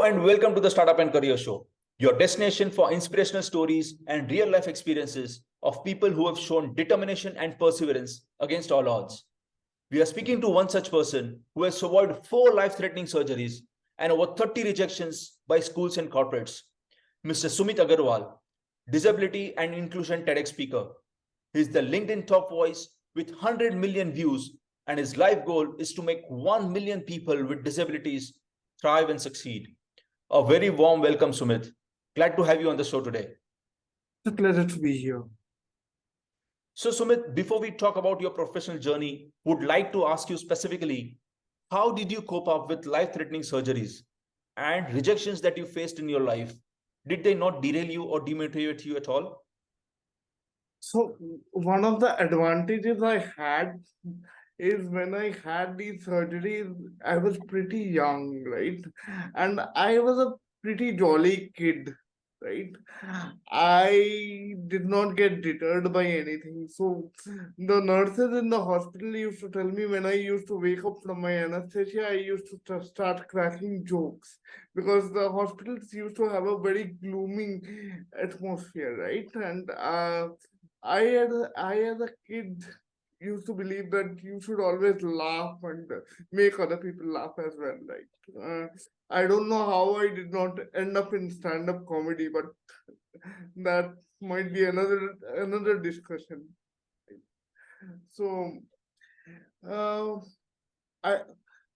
and welcome to the Startup and Career Show, your destination for inspirational stories and real life experiences of people who have shown determination and perseverance against all odds. We are speaking to one such person who has survived 4 life-threatening surgeries and over 30 rejections by schools and corporates. Mr. Sumit Agarwal, disability and inclusion TEDx speaker. He is the LinkedIn top voice with 100 million views, and his life goal is to make 1 million people with disabilities thrive and succeed. A very warm welcome, Sumit. Glad to have you on the show today. It's a pleasure to be here. So, Sumit, before we talk about your professional journey, would like to ask you specifically, how did you cope up with life-threatening surgeries and rejections that you faced in your life? Did they not derail you or demotivate you at all? So, one of the advantages I had is when I had these surgeries, I was pretty young, right? And I was a pretty jolly kid, right? I did not get deterred by anything. So, the nurses in the hospital used to tell me when I used to wake up from my anesthesia, I used to start cracking jokes because the hospitals used to have a very gloomy atmosphere, right? And I as a kid used to believe that you should always laugh and make other people laugh as well, right? I don't know how I did not end up in stand-up comedy, but that might be another discussion. So, uh, I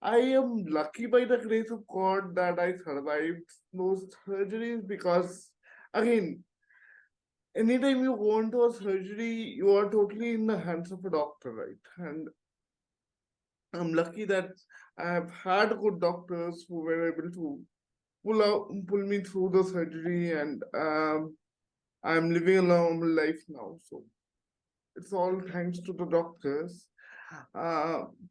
I am lucky by the grace of God that I survived those surgeries because, again, anytime you go into a surgery, you are totally in the hands of a doctor, right? And I'm lucky that I have had good doctors who were able to pull me through the surgery, and I'm living a normal life now. So it's all thanks to the doctors.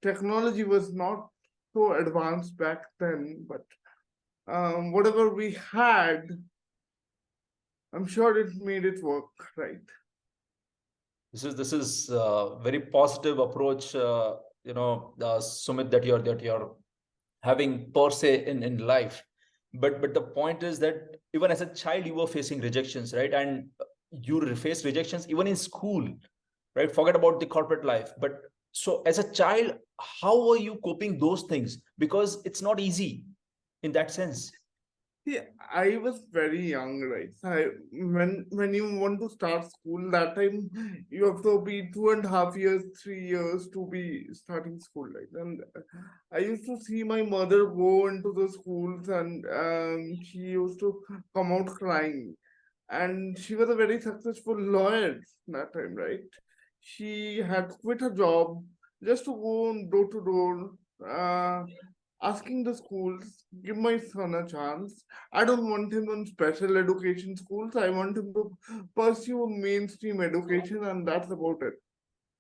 Technology was not so advanced back then, but whatever we had, I'm sure it made it work, right? This is a very positive approach, Sumit, that you're having per se in life. But the point is that even as a child, you were facing rejections, right? And you faced rejections even in school, right? Forget about the corporate life. But so as a child, how were you coping those things? Because it's not easy in that sense. Yeah, I was very young, right? When you want to start school, that time you have to be 2.5 years, 3 years to be starting school, right? And I used to see my mother go into the schools, and she used to come out crying. And she was a very successful lawyer that time, right? She had quit her job just to go door to door, asking the schools, give my son a chance. I don't want him in special education schools. I want him to pursue mainstream education, and that's about it.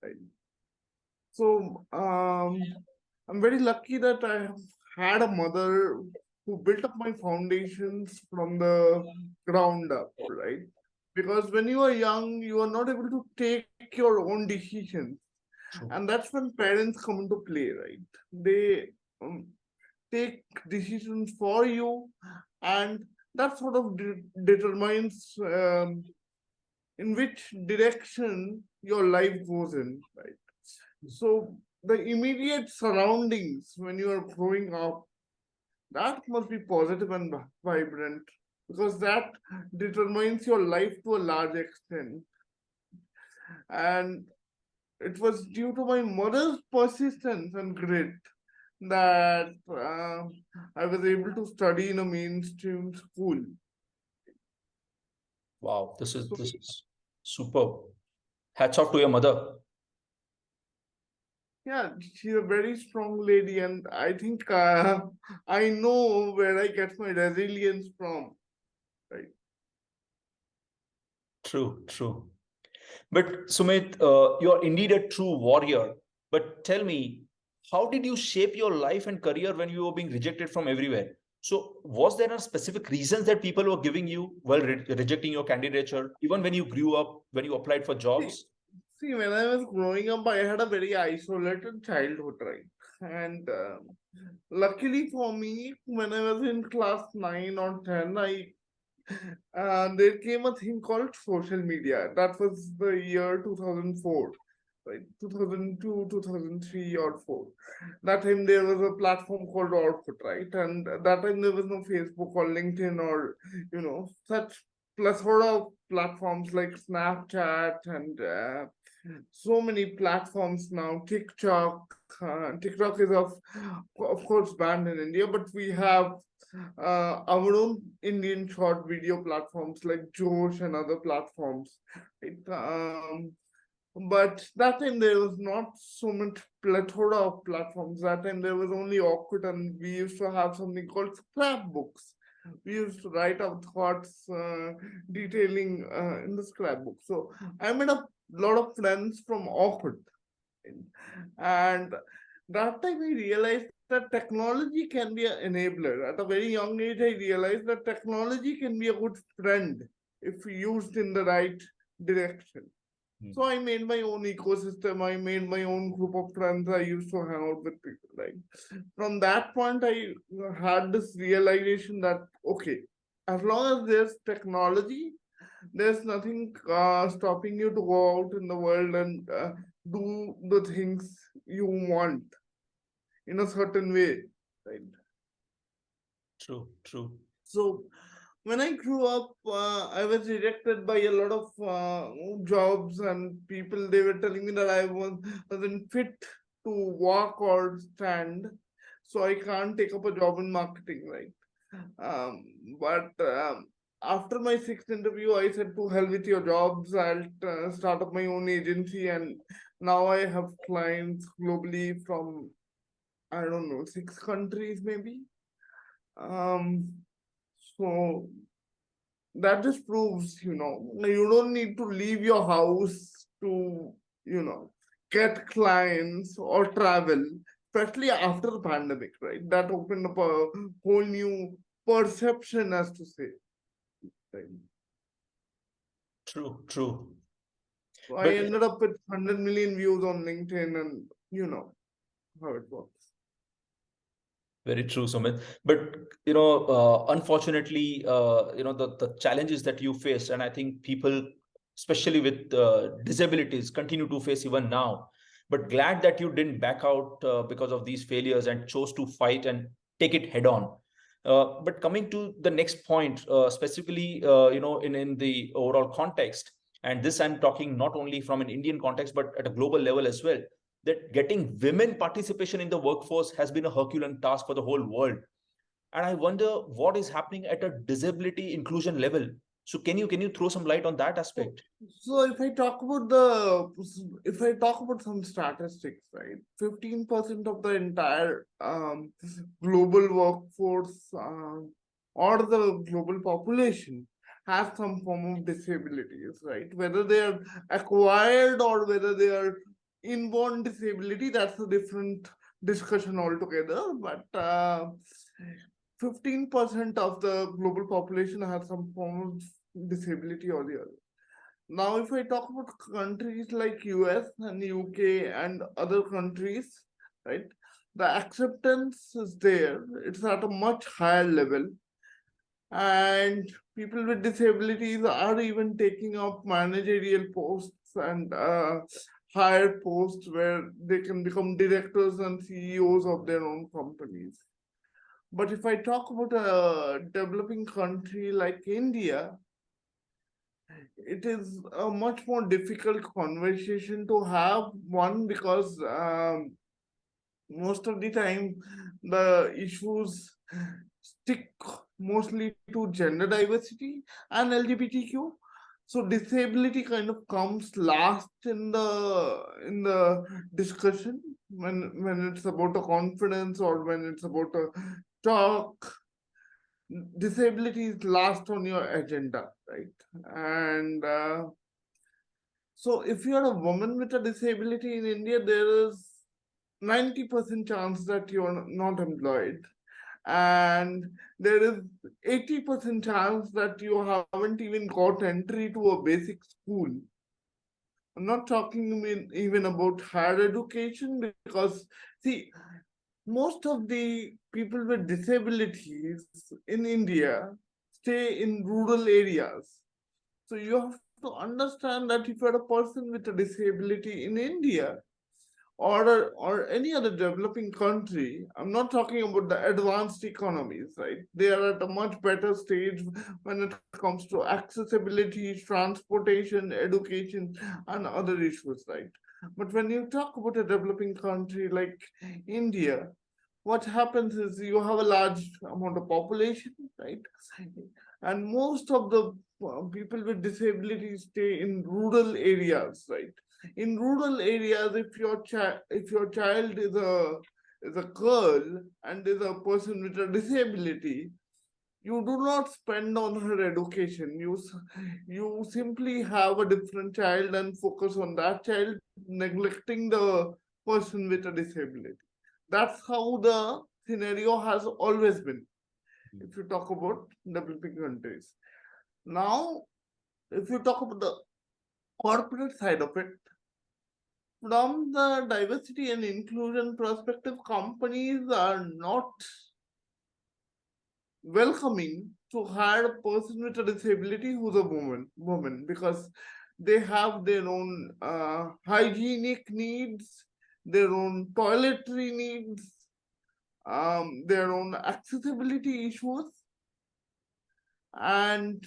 Right? So I'm very lucky that I have had a mother who built up my foundations from the ground up, right? Because when you are young, you are not able to take your own decisions, True. and that's when parents come into play, right? They um, take decisions for you, and that sort of determines in which direction your life goes in, right? So the immediate surroundings when you are growing up, that must be positive and vibrant, because that determines your life to a large extent. And it was due to my mother's persistence and grit that I was able to study in a mainstream school. Wow, this is So this is superb. Hats off to your mother. yeah, she's a very strong lady, and I think I know where I get my resilience from. Right. True, true. But Sumit, you're indeed a true warrior. But tell me, how did you shape your life and career when you were being rejected from everywhere? So, was there a specific reasons that people were giving you while rejecting your candidature, even when you grew up, when you applied for See, jobs? see, when I was growing up, I had a very isolated childhood, right? And luckily for me, when I was in class 9 or 10, there came a thing called social media. That was the year 2004, right? 2002, 2003 or 4. That time there was a platform called Orkut, right? And that time there was no Facebook or LinkedIn or, such plethora of platforms like Snapchat and so many platforms now. TikTok is of course banned in India, but we have our own Indian short video platforms like Josh and other platforms. Right? But that time there was not so much plethora of platforms. That time there was only Orkut, and we used to have something called scrapbooks. We used to write our thoughts, detailing in the scrapbook. So I made a lot of friends from Orkut, and that time I realized that technology can be an enabler. At a very young age, I realized that technology can be a good friend if used in the right direction. So I made my own ecosystem. I made my own group of friends. I used to hang out with people. Like from that point, I had this realization that okay, as long as there's technology, there's nothing stopping you to go out in the world and do the things you want in a certain way, right? True, true. So when I grew up, I was rejected by a lot of jobs, and people they were telling me that wasn't fit to walk or stand, so I can't take up a job in marketing, right? But after my sixth interview, I said, "To hell with your jobs! I'll start up my own agency," and now I have clients globally from I don't know 6 countries maybe. Um, so that just proves, you don't need to leave your house to, you know, get clients or travel, especially after the pandemic, right? That opened up a whole new perception, as to say. Right? True, true. So I But ended up with 100 million views on LinkedIn, and you know how it works. very true, Sumit. But unfortunately, the challenges that you face, and I think people, especially with disabilities, continue to face even now. But glad that you didn't back out because of these failures and chose to fight and take it head on. But coming to the next point, specifically, in the overall context, and this I'm talking not only from an Indian context, but at a global level as well, that getting women participation in the workforce has been a Herculean task for the whole world. And I wonder what is happening at a disability inclusion level. So can you throw some light on that So, aspect? so if I talk about some statistics, right? 15% of the entire global workforce or the global population has some form of disabilities, right? Whether they are acquired or whether they are inborn disability, that's a different discussion altogether. But 15% of the global population has some form of disability or the other. Now, if I talk about countries like US and UK and other countries, right, the acceptance is there. It's at a much higher level, and people with disabilities are even taking up managerial posts and higher posts where they can become directors and CEOs of their own companies. But if I talk about a developing country like India, it is a much more difficult conversation to have. One, because most of the time the issues stick mostly to gender diversity and LGBTQ. So disability kind of comes last in the discussion when it's about a confidence or when it's about a talk. Disability is last on your agenda, right? And so if you're a woman with a disability in India, there is 90% chance that you're not employed. And there is 80% chance that you haven't even got entry to a basic school. I'm not talking even about higher education, because see, most of the people with disabilities in India stay in rural areas. So you have to understand that if you're a person with a disability in India or any other developing country, I'm not talking about the advanced economies, right? They are at a much better stage when it comes to accessibility, transportation, education, and other issues, right? But when you talk about a developing country like India, what happens is you have a large amount of population, right? And most of the people with disabilities stay in rural areas, right? In rural areas, if your child is a girl and is a person with a disability, you do not spend on her education. You simply have a different child and focus on that child, neglecting the person with a disability. That's how the scenario has always been, if you talk about developing countries. Now, if you talk about the corporate side of it, from the diversity and inclusion perspective, companies are not welcoming to hire a person with a disability who's a woman, because they have their own hygienic needs, their own toiletry needs, their own accessibility issues, and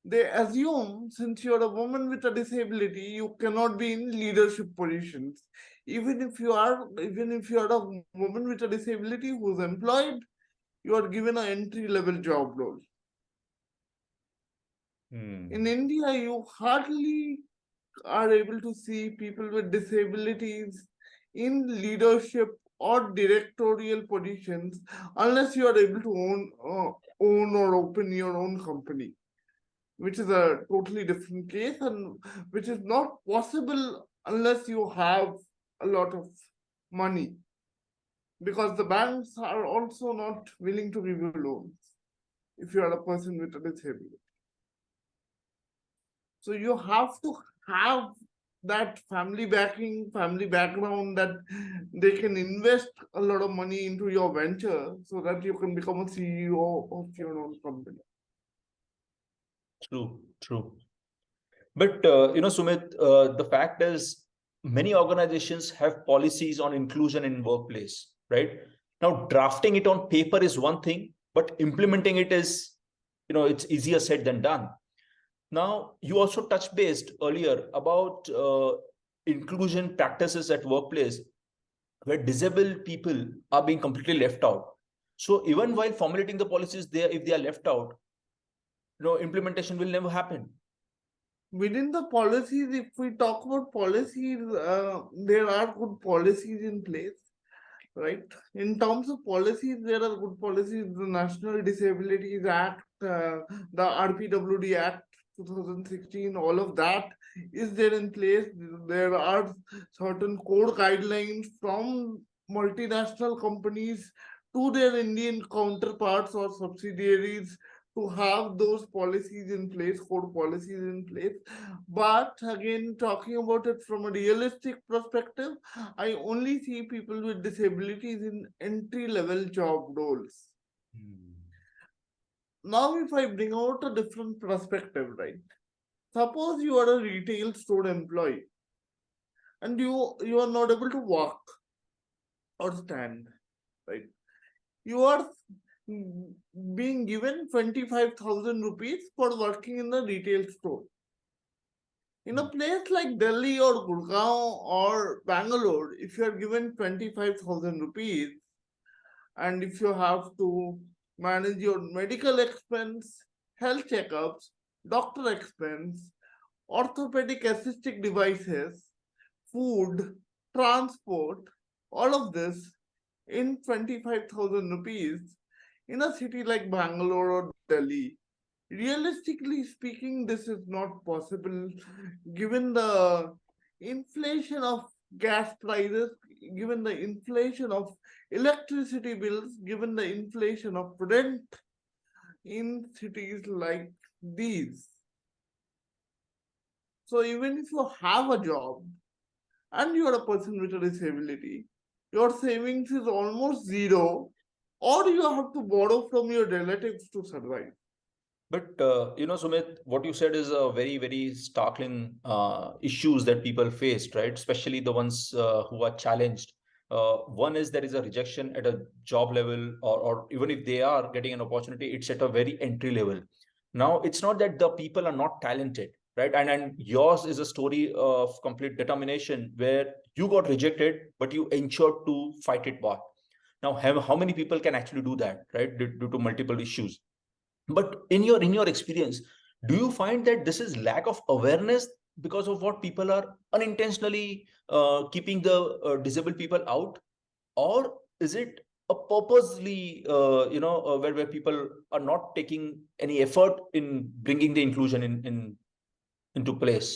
they assume since you're a woman with a disability, you cannot be in leadership positions. Even if you are a woman with a disability who's employed, you are given an entry level job role. In India, you hardly are able to see people with disabilities in leadership or directorial positions unless you are able to own or open your own company, which is a totally different case and which is not possible unless you have a lot of money, because the banks are also not willing to give you loans if you are a person with a disability. So you have to have that family backing, family background, that they can invest a lot of money into your venture so that you can become a CEO of your own company. True, true. But Sumit, the fact is, many organizations have policies on inclusion in workplace, right? Now, drafting it on paper is one thing, but implementing it is, it's easier said than done. Now, you also touched based earlier about inclusion practices at workplace where disabled people are being completely left out. So even while formulating the policies, there, if they are left out, implementation will never happen. Within the policies, if we talk about policies, there are good policies in place, right? In terms of policies, there are good policies. The National Disabilities Act, the RPWD Act 2016, all of that is there in place. There are certain code guidelines from multinational companies to their Indian counterparts or subsidiaries to have those policies in place, code policies in place. But again, talking about it from a realistic perspective, I only see people with disabilities in entry level job roles. Now, if I bring out a different perspective, right? Suppose you are a retail store employee and you are not able to walk or stand, right? You are being given 25,000 rupees for working in the retail store. In a place like Delhi or Gurgaon or Bangalore, if you are given 25,000 rupees, and if you have to manage your medical expense, health checkups, doctor expense, orthopedic assistive devices, food, transport, all of this in 25,000 rupees in a city like Bangalore or Delhi. Realistically speaking, this is not possible given the inflation of gas prices, given the inflation of electricity bills, given the inflation of rent in cities like these. So even if you have a job and you are a person with a disability, your savings is almost zero, or you have to borrow from your relatives to survive. But Sumit, what you said is a very, very startling issues that people faced, right? Especially the ones who are challenged. One is there is a rejection at a job level, or even if they are getting an opportunity, it's at a very entry level. Now, it's not that the people are not talented, right? And yours is a story of complete determination where you got rejected, but you ensured to fight it back. Now, how many people can actually do that, right? Due to multiple issues. But in your experience, do you find that this is lack of awareness because of what people are unintentionally keeping the disabled people out, or is it a purposely where people are not taking any effort in bringing the inclusion in into place?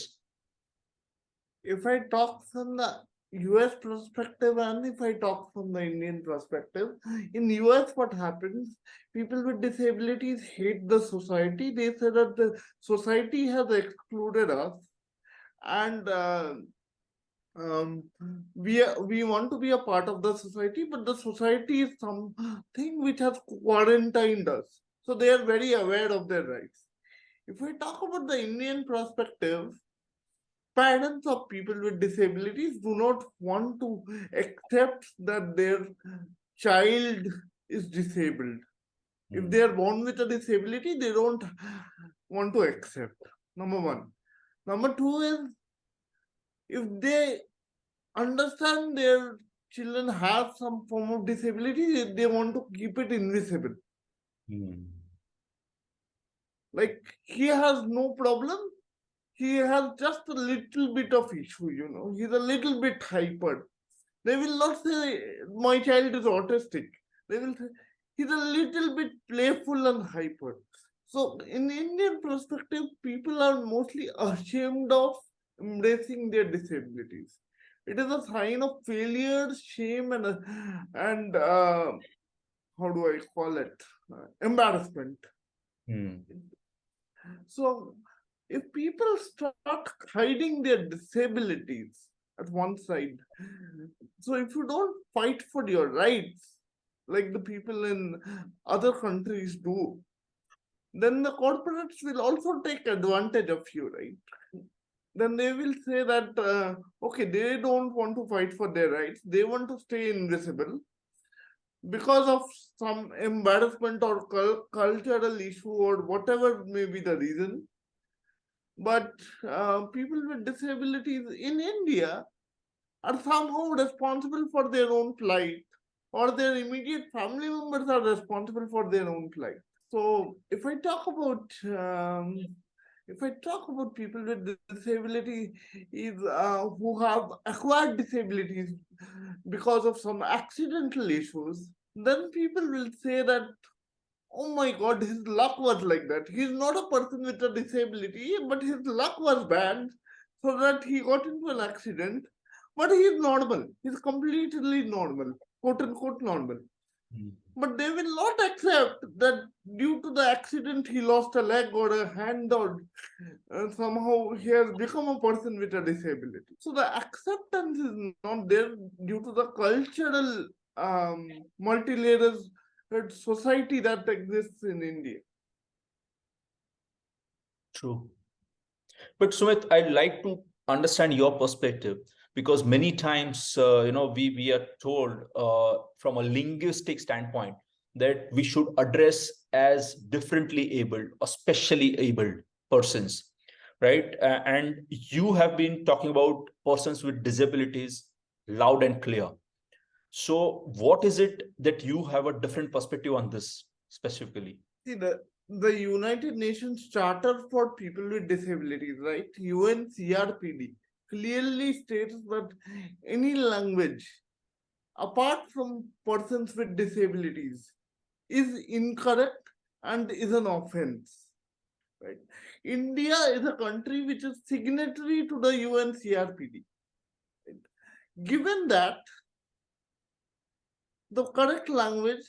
If I talk from the US perspective and if I talk from the Indian perspective, in US what happens, people with disabilities hate the society. They say that the society has excluded us, and um, we want to be a part of the society, but the society is something which has quarantined us. So they are very aware of their rights. If we talk about the Indian perspective, parents of people with disabilities do not want to accept that their child is disabled. If they are born with a disability, they don't want to accept. Number one. Number two is, if they understand their children have some form of disability, they want to keep it invisible. Like, he has no problem, he has just a little bit of issue, he's a little bit hyper. They will not say my child is autistic. They will say he's a little bit playful and hyper. So in Indian perspective, people are mostly ashamed of embracing their disabilities. It is a sign of failure, shame, and how do I call it? Embarrassment. So if people start hiding their disabilities at one side, so if you don't fight for your rights, like the people in other countries do, then the corporates will also take advantage of you, right? Then they will say that, okay, they don't want to fight for their rights, they want to stay invisible because of some embarrassment or cultural issue or whatever may be the reason. But people with disabilities in India are somehow responsible for their own plight, or their immediate family members are responsible for their own plight. So if I talk about people with disability is who have acquired disabilities because of some accidental issues, then people will say that, oh my god, his luck was like that. He's not a person with a disability, but his luck was bad, so that he got into an accident. But he's normal. He's completely normal, quote unquote normal. But they will not accept that due to the accident he lost a leg or a hand, or somehow he has become a person with a disability. So the acceptance is not there due to the cultural multi-layers society that exists in India. True. But Sumit, I'd like to understand your perspective, because many times, we are told from a linguistic standpoint that we should address as differently abled or specially abled persons, right? And you have been talking about persons with disabilities loud and clear. So, what is it that you have a different perspective on this specifically? See, the United Nations Charter for People with Disabilities, right? UNCRPD clearly states that any language apart from persons with disabilities is incorrect and is an offense. Right? India is a country which is signatory to the UNCRPD. Right? Given that, the correct language,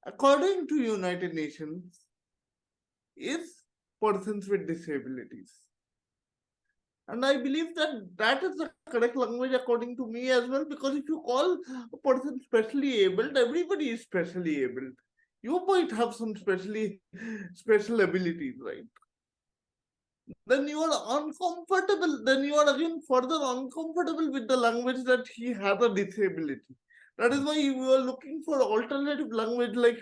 according to United Nations, is persons with disabilities. And I believe that that is the correct language according to me as well, because if you call a person specially abled, everybody is specially abled. You might have some special abilities, right? Then you are uncomfortable, then you are again further uncomfortable with the language that he has a disability. That is why you are looking for alternative language like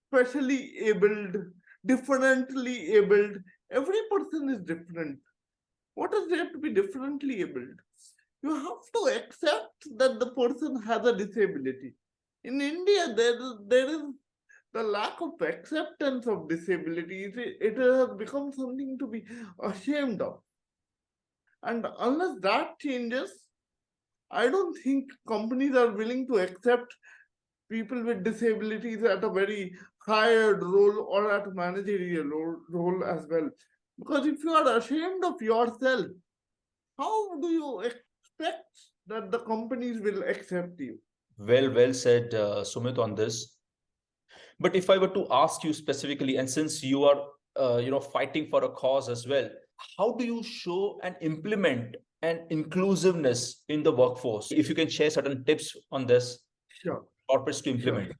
specially abled, differently abled. Every person is different. What is there to be differently abled? You have to accept that the person has a disability. In India, there is the lack of acceptance of disability. It has become something to be ashamed of. And unless that changes, I don't think companies are willing to accept people with disabilities at a very hired role or at a managerial role as well. Because if you are ashamed of yourself, how do you expect that the companies will accept you? Well said, Sumit, on this. But if I were to ask you specifically, and since you are, fighting for a cause as well, how do you show and implement an inclusiveness in the workforce? If you can share certain tips on this, Sure, corporates to sure. implement.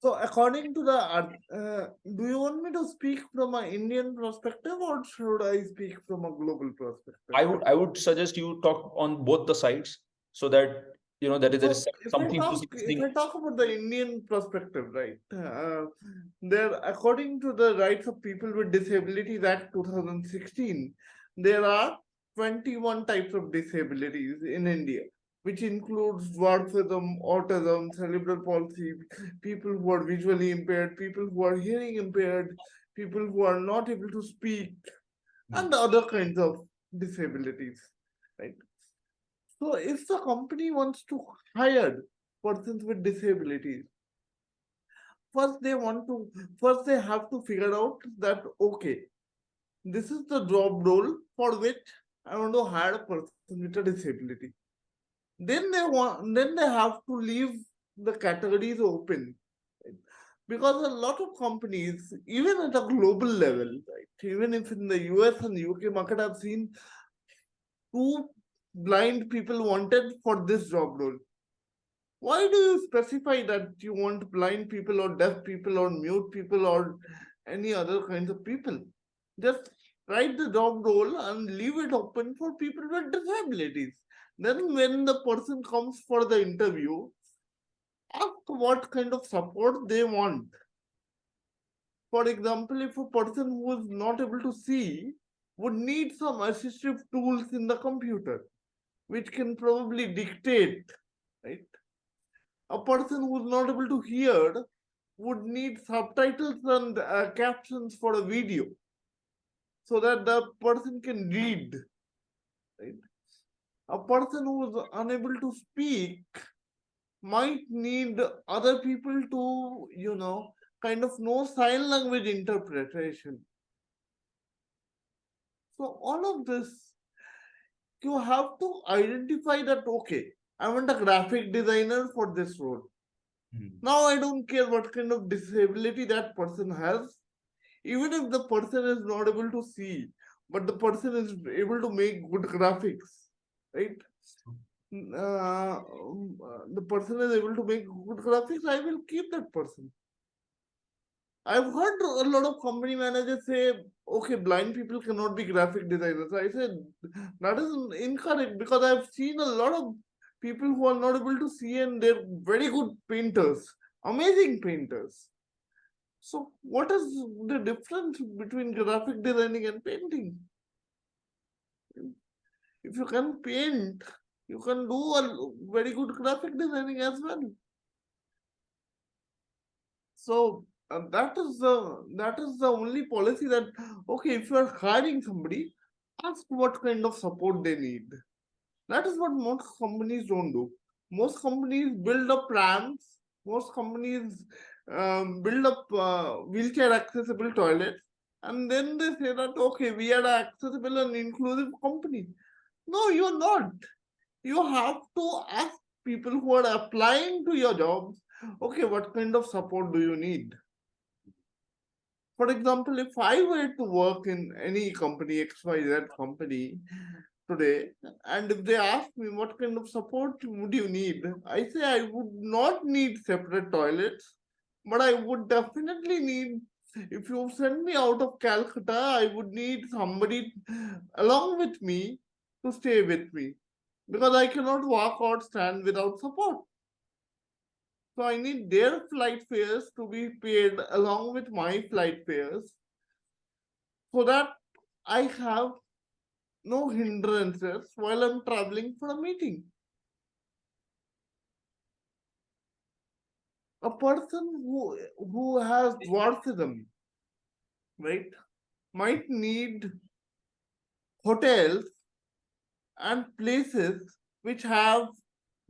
So, according to the, do you want me to speak from an Indian perspective or should I speak from a global perspective? I would suggest you talk on both the sides so that there is So, something to if listening. I talk about the Indian perspective, right? There, according to the Rights of People with Disabilities Act 2016, there are 21 types of disabilities in India, which includes dwarfism, autism, cerebral palsy, people who are visually impaired, people who are hearing impaired, people who are not able to speak, and other kinds of disabilities, right? So if the company wants to hire persons with disabilities, first they want to first they have to figure out that okay, this is the job role for which I want to hire a person with a disability. Then they have to leave the categories open. Right? Because a lot of companies, even at a global level, right, even if in the US and UK market, I've seen two blind people wanted for this job role. Why do you specify that you want blind people or deaf people or mute people or any other kinds of people? Just write the job role and leave it open for people with disabilities. Then, when the person comes for the interview, ask what kind of support they want. For example, if a person who is not able to see would need some assistive tools in the computer, which can probably dictate, right? A person who's not able to hear would need subtitles and captions for a video so that the person can read, right? A person who is unable to speak might need other people to, kind of know sign language interpretation. So all of this, you have to identify that okay, I want a graphic designer for this role. Now I don't care what kind of disability that person has, even if the person is not able to see, but the person is able to make good graphics, right? The person is able to make good graphics, I will keep that person. I've heard a lot of company managers say, okay, blind people cannot be graphic designers. I said, that is incorrect because I've seen a lot of people who are not able to see and they're very good painters, amazing painters. So, what is the difference between graphic designing and painting? If you can paint, you can do a very good graphic designing as well. So that is the only policy that okay, if you are hiring somebody, ask what kind of support they need. That is what most companies don't do. Most companies build up ramps. Most companies build up wheelchair accessible toilets, and then they say that okay, we are an accessible and inclusive company. No, you're not. You have to ask people who are applying to your jobs, okay, what kind of support do you need? For example, if I were to work in any company, XYZ company, today, and if they ask me what kind of support would you need, I say I would not need separate toilets, but I would definitely need. If you send me out of Calcutta, I would need somebody along with me to stay with me because I cannot walk or stand without support. So I need their flight fares to be paid along with my flight fares so that I have no hindrances while I'm traveling for a meeting. A person who has dwarfism, right, might need hotels and places which have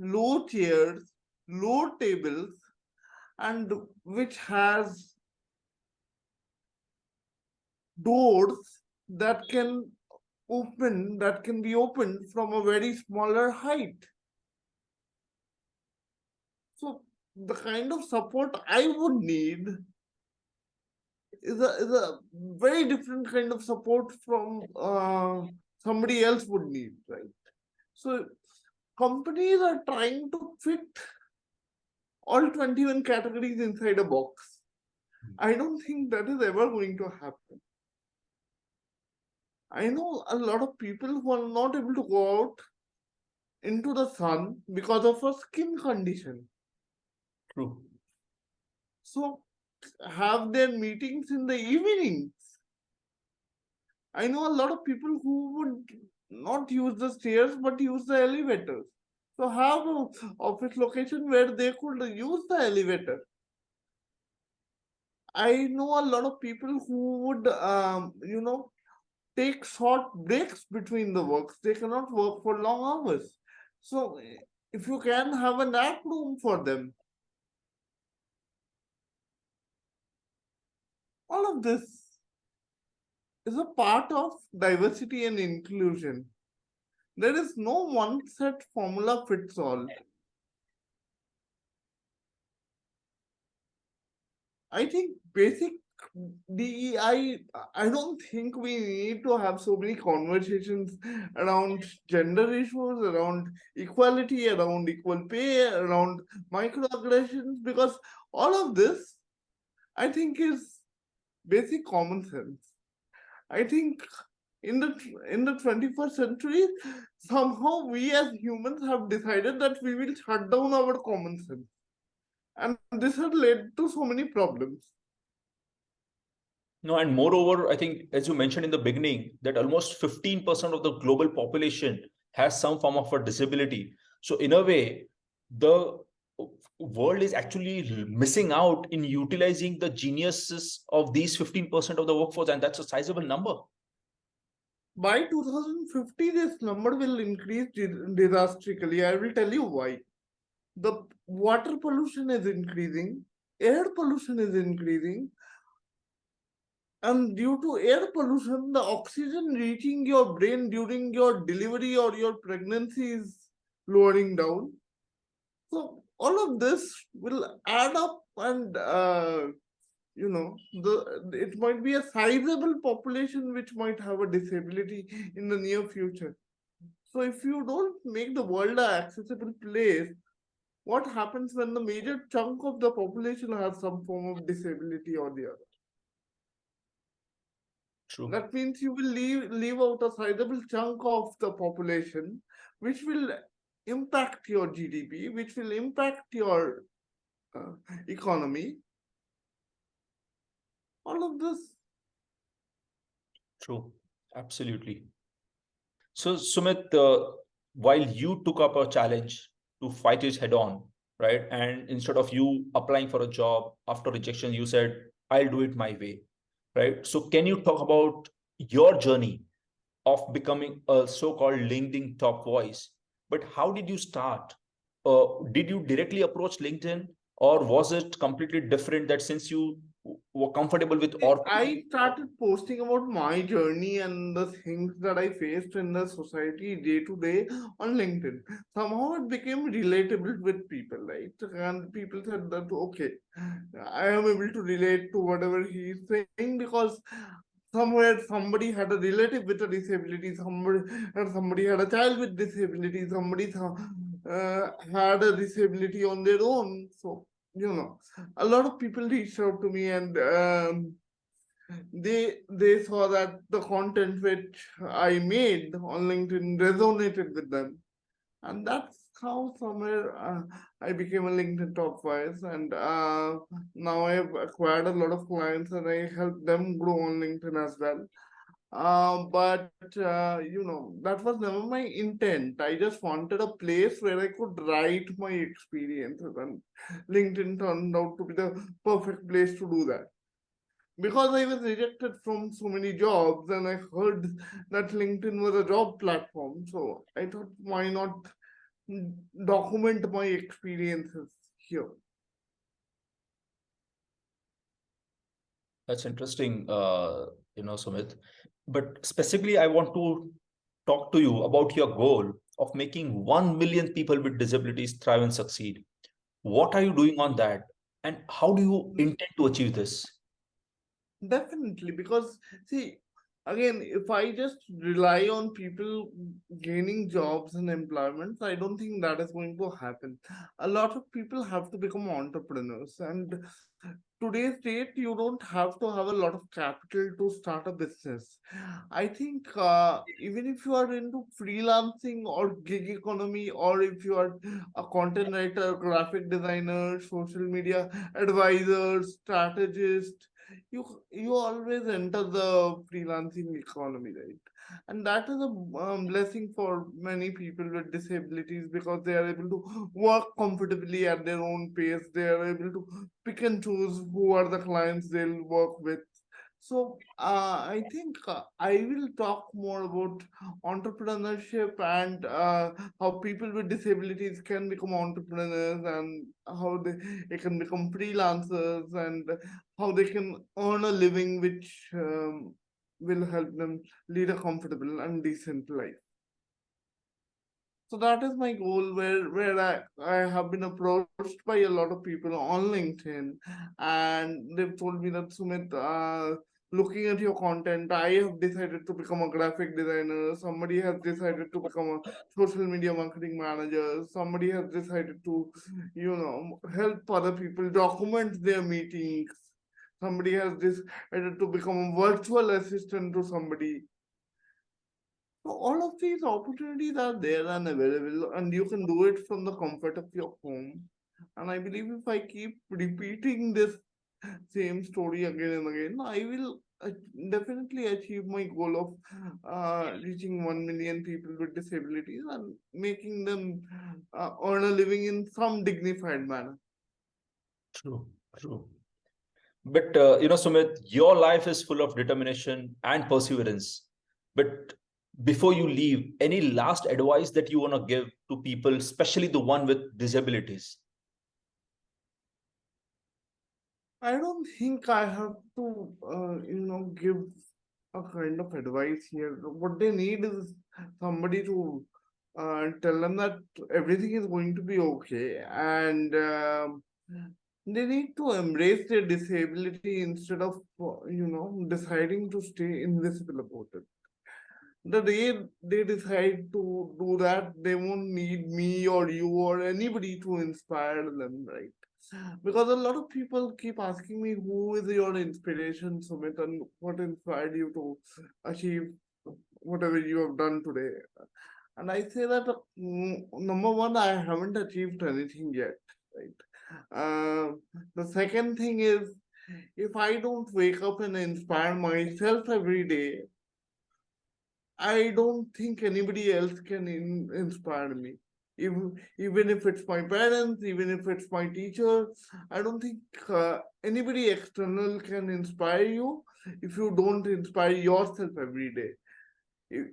low chairs, low tables, and which has doors that can be opened from a very smaller height. So the kind of support I would need is a very different kind of support from somebody else would need, right? So companies are trying to fit all 21 categories inside a box. I don't think that is ever going to happen. I know a lot of people who are not able to go out into the sun because of a skin condition. True. So have their meetings in the evenings. I know a lot of people who would not use the stairs but use the elevators. So have a office location where they could use the elevator. I know a lot of people who would, take short breaks between the works. They cannot work for long hours. So if you can have a nap room for them, all of this is a part of diversity and inclusion. There is no one set formula fits all. I think basic DEI, I don't think we need to have so many conversations around gender issues, around equality, around equal pay, around microaggressions, because all of this, I think, is basic common sense. I think in the 21st century, somehow we as humans have decided that we will shut down our common sense. And this has led to so many problems. No, and moreover, I think, as you mentioned in the beginning, that almost 15% of the global population has some form of a disability. So, in a way, the world is actually missing out in utilizing the geniuses of these 15% of the workforce, and that's a sizable number. By 2050, this number will increase disastrously. I will tell you why. The water pollution is increasing, air pollution is increasing, and due to air pollution, the oxygen reaching your brain during your delivery or your pregnancy is lowering down. So all of this will add up, and it might be a sizable population which might have a disability in the near future. So if you don't make the world an accessible place, what happens when the major chunk of the population has some form of disability or the other? True. That means you will leave out a sizable chunk of the population, which will impact your GDP, which will impact your economy. All of this. True. Absolutely. So, Sumit, while you took up a challenge to fight it head on, right? And instead of you applying for a job after rejection, you said, I'll do it my way, right? So, can you talk about your journey of becoming a so-called LinkedIn top voice? But how did you start? Did you directly approach LinkedIn, or was it completely different that since you were comfortable with or I started posting about my journey and the things that I faced in the society day to day on LinkedIn. Somehow it became relatable with people, right? And people said that, okay, I am able to relate to whatever he is saying because somewhere somebody had a relative with a disability, somebody had a child with disability, somebody had a disability on their own. So a lot of people reached out to me, and they saw that the content which I made on LinkedIn resonated with them, and that's how somewhere I became a LinkedIn top voice, and now I've acquired a lot of clients, and I help them grow on LinkedIn as well. But that was never my intent. I just wanted a place where I could write my experiences, and LinkedIn turned out to be the perfect place to do that. Because I was rejected from so many jobs, and I heard that LinkedIn was a job platform, so I thought, why not document my experiences here? That's interesting, Sumit. But specifically, I want to talk to you about your goal of making 1 million people with disabilities thrive and succeed. What are you doing on that? And how do you intend to achieve this? Definitely, because see, again, if I just rely on people gaining jobs and employments, I don't think that is going to happen. A lot of people have to become entrepreneurs, and today's date, you don't have to have a lot of capital to start a business. I think even if you are into freelancing or gig economy, or if you are a content writer, graphic designer, social media advisor, strategist, you always enter the freelancing economy, right? And that is a blessing for many people with disabilities, because they are able to work comfortably at their own pace. They are able to pick and choose who are the clients they'll work with. So I think I will talk more about entrepreneurship, and how people with disabilities can become entrepreneurs, and how they can become freelancers, and how they can earn a living which will help them lead a comfortable and decent life. So that is my goal, where I have been approached by a lot of people on LinkedIn, and they've told me that, Sumit, looking at your content, I have decided to become a graphic designer. Somebody has decided to become a social media marketing manager. Somebody has decided to, help other people document their meetings. Somebody has decided to become a virtual assistant to somebody. So all of these opportunities are there and available, and you can do it from the comfort of your home. And I believe if I keep repeating this same story again and again, I will definitely achieve my goal of reaching 1 million people with disabilities, and making them earn a living in some dignified manner. True, true. But Sumit, your life is full of determination and perseverance. But before you leave, any last advice that you want to give to people, especially the one with disabilities? I don't think I have to, give a kind of advice here. What they need is somebody to tell them that everything is going to be okay, and they need to embrace their disability instead of, deciding to stay invisible about it. The day they decide to do that, they won't need me or you or anybody to inspire them, right? Because a lot of people keep asking me, who is your inspiration, Sumit, and what inspired you to achieve whatever you have done today? And I say that, number one, I haven't achieved anything yet, right? The second thing is, if I don't wake up and inspire myself every day, I don't think anybody else can inspire me. Even if it's my parents, even if it's my teacher, I don't think anybody external can inspire you if you don't inspire yourself every day.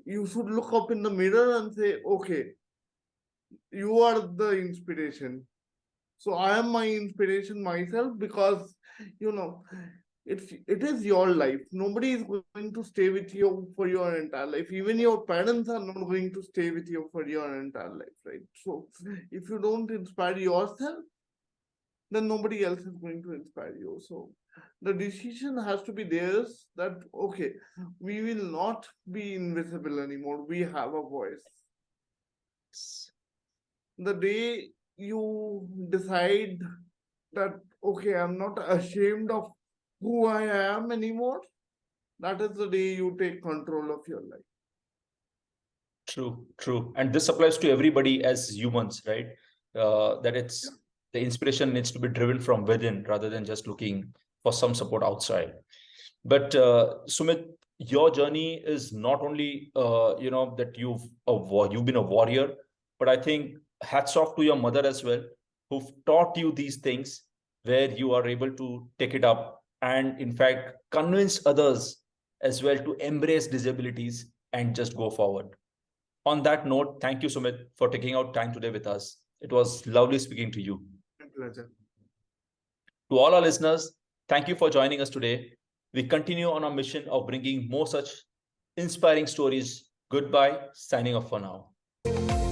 You should look up in the mirror and say, okay, you are the inspiration. So I am my inspiration myself, because you know it is your life. Nobody is going to stay with you for your entire life. Even your parents are not going to stay with you for your entire life, right? So if you don't inspire yourself, then nobody else is going to inspire you. So The decision has to be theirs that, okay, we will not be invisible anymore. We have a voice. The day you decide that, okay, I'm not ashamed of who I am anymore, that is the day you take control of your life. True, true. And this applies to everybody as humans, right? That it's the inspiration needs to be driven from within rather than just looking for some support outside. But Sumit, your journey is not only that you've been a warrior, but I think hats off to your mother as well, who've taught you these things, where you are able to take it up and in fact convince others as well to embrace disabilities and just go forward. On that note, thank you, Sumit, for taking out time today with us. It was lovely speaking to you. My pleasure. To all our listeners, thank you for joining us today. We continue on our mission of bringing more such inspiring stories. Goodbye, signing off for now.